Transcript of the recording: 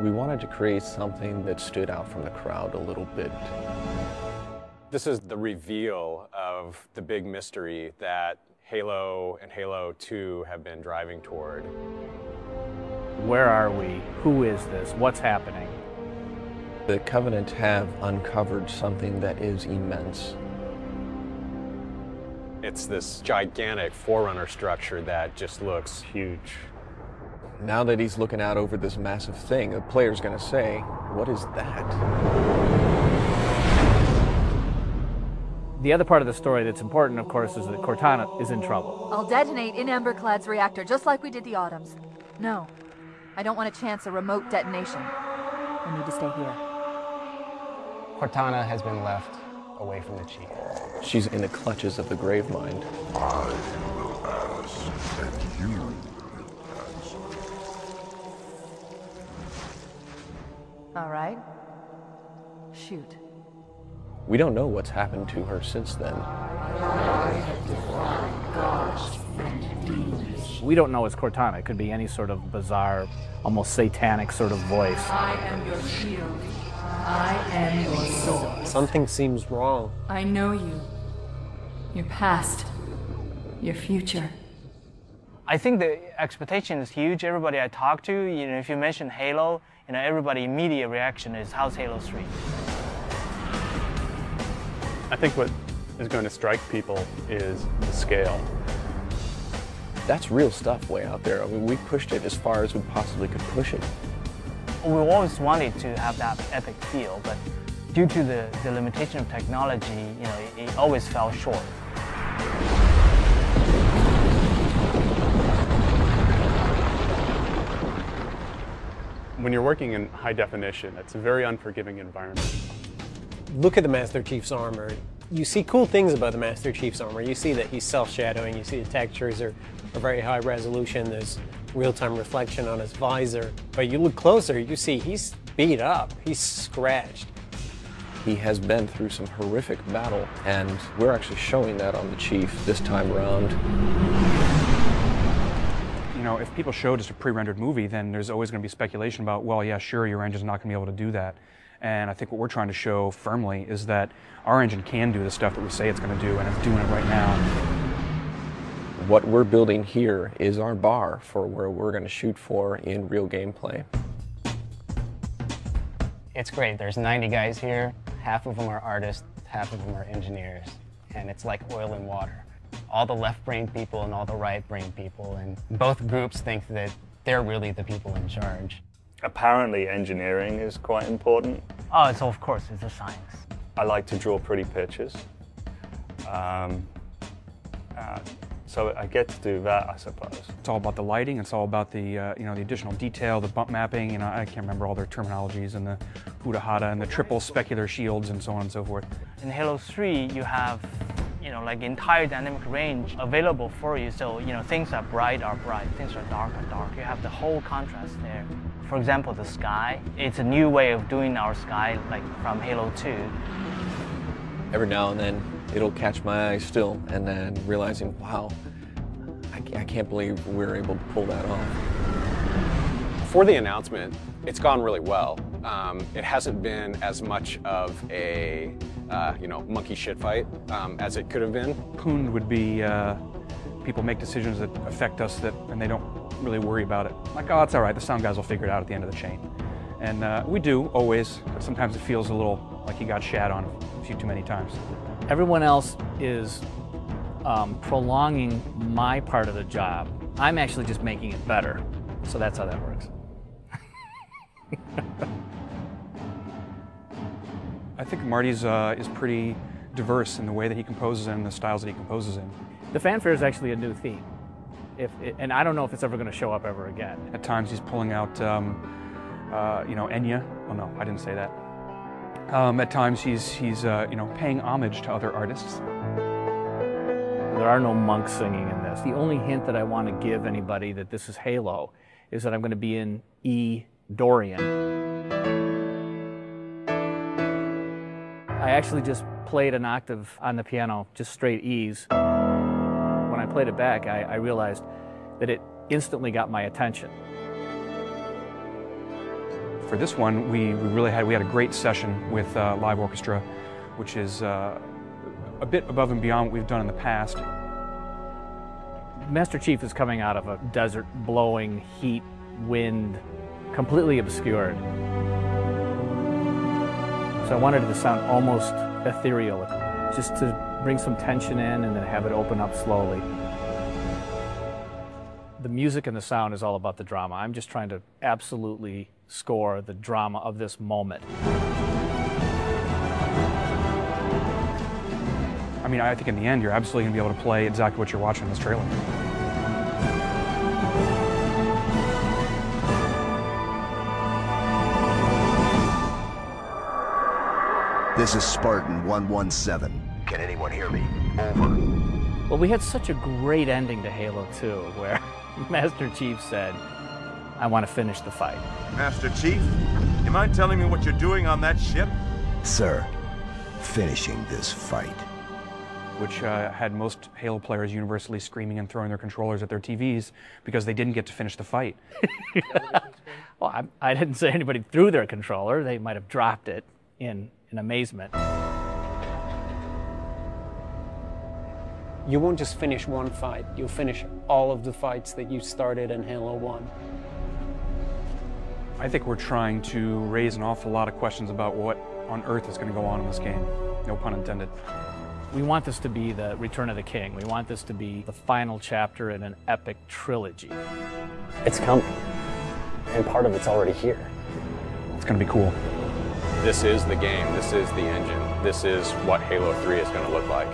We wanted to create something that stood out from the crowd a little bit. This is the reveal of the big mystery that Halo and Halo 2 have been driving toward. Where are we? Who is this? What's happening? The Covenant have uncovered something that is immense. It's this gigantic Forerunner structure that just looks huge. Now that he's looking out over this massive thing, the player's gonna say, what is that? The other part of the story that's important, of course, is that Cortana is in trouble. I'll detonate in Emberclad's reactor, just like we did the Autumns. No, I don't want to chance a remote detonation. I need to stay here. Cortana has been left away from the Chief. She's in the clutches of the Gravemind. I will ask, and you will answer. All right. Shoot. We don't know what's happened to her since then. We don't know it's Cortana. It could be any sort of bizarre, almost satanic sort of voice. I am your shield. I am your sword. Something seems wrong. I know you. Your past. Your future. I think the expectation is huge. Everybody I talk to, if you mention Halo, everybody immediate reaction is, how's Halo 3? I think what is going to strike people is the scale. That's real stuff way out there. I mean, we pushed it as far as we possibly could push it. We always wanted to have that epic feel, but due to the limitation of technology, it always fell short. When you're working in high definition, it's a very unforgiving environment. Look at the Master Chief's armor. You see cool things about the Master Chief's armor. You see that he's self-shadowing. You see the textures are very high resolution. There's real-time reflection on his visor. But you look closer, you see he's beat up. He's scratched. He has been through some horrific battle, and we're actually showing that on the Chief this time around. If people show just a pre-rendered movie, then there's always going to be speculation about, well, yeah, sure, your engine's not going to be able to do that. And I think what we're trying to show firmly is that our engine can do the stuff that we say it's going to do, and it's doing it right now. What we're building here is our bar for where we're going to shoot for in real gameplay. It's great. There's 90 guys here. Half of them are artists, half of them are engineers. And it's like oil and water. All the left-brain people and all the right-brain people, and both groups think that they're really the people in charge. Apparently engineering is quite important. Oh, so of course, it's a science. I like to draw pretty pictures. So I get to do that, I suppose. It's all about the lighting. It's all about the the additional detail, the bump mapping. I can't remember all their terminologies, and the Hudahada and the triple specular shields and so on and so forth. In Halo 3, you have like entire dynamic range available for you. So things are bright, things are dark. You have the whole contrast there. For example, the sky. It's a new way of doing our sky, like from Halo 2. Every now and then, it'll catch my eye still, and then realizing, wow, I can't believe we're able to pull that off. For the announcement, it's gone really well. It hasn't been as much of a monkey shit fight as it could have been. Poon would be people make decisions that affect us and they don't really worry about it. Like, oh, it's all right, the sound guys will figure it out at the end of the chain. And we do, always, but sometimes it feels a little like you got shat on a few too many times. Everyone else is prolonging my part of the job. I'm actually just making it better. So that's how that works. I think Marty's is pretty diverse in the way that he composes and the styles that he composes in. The fanfare is actually a new theme. And I don't know if it's ever going to show up ever again. At times he's pulling out, Enya. Oh no, I didn't say that. At times he's paying homage to other artists. There are no monks singing in this. The only hint that I want to give anybody that this is Halo is that I'm going to be in E Dorian. I actually just played an octave on the piano, just straight E's. When I played it back, I realized that it instantly got my attention. For this one, we had a great session with live orchestra, which is a bit above and beyond what we've done in the past. Master Chief is coming out of a desert, blowing heat, wind, completely obscured. So I wanted it to sound almost ethereal, just to bring some tension in and then have it open up slowly. The music and the sound is all about the drama. I'm just trying to absolutely score the drama of this moment. I mean, I think in the end, you're absolutely going to be able to play exactly what you're watching in this trailer. This is Spartan 117. Can anyone hear me? Over. Well, we had such a great ending to Halo 2, where Master Chief said, I want to finish the fight. Master Chief, you mind telling me what you're doing on that ship? Sir, finishing this fight. Which had most Halo players universally screaming and throwing their controllers at their TVs because they didn't get to finish the fight. Well, I didn't say anybody threw their controller. They might have dropped it in amazement. You won't just finish one fight, you'll finish all of the fights that you started in Halo 1. I think we're trying to raise an awful lot of questions about what on earth is going to go on in this game. No pun intended. We want this to be the Return of the King. We want this to be the final chapter in an epic trilogy. It's coming, and part of it's already here. It's going to be cool. This is the game, this is the engine, this is what Halo 3 is going to look like.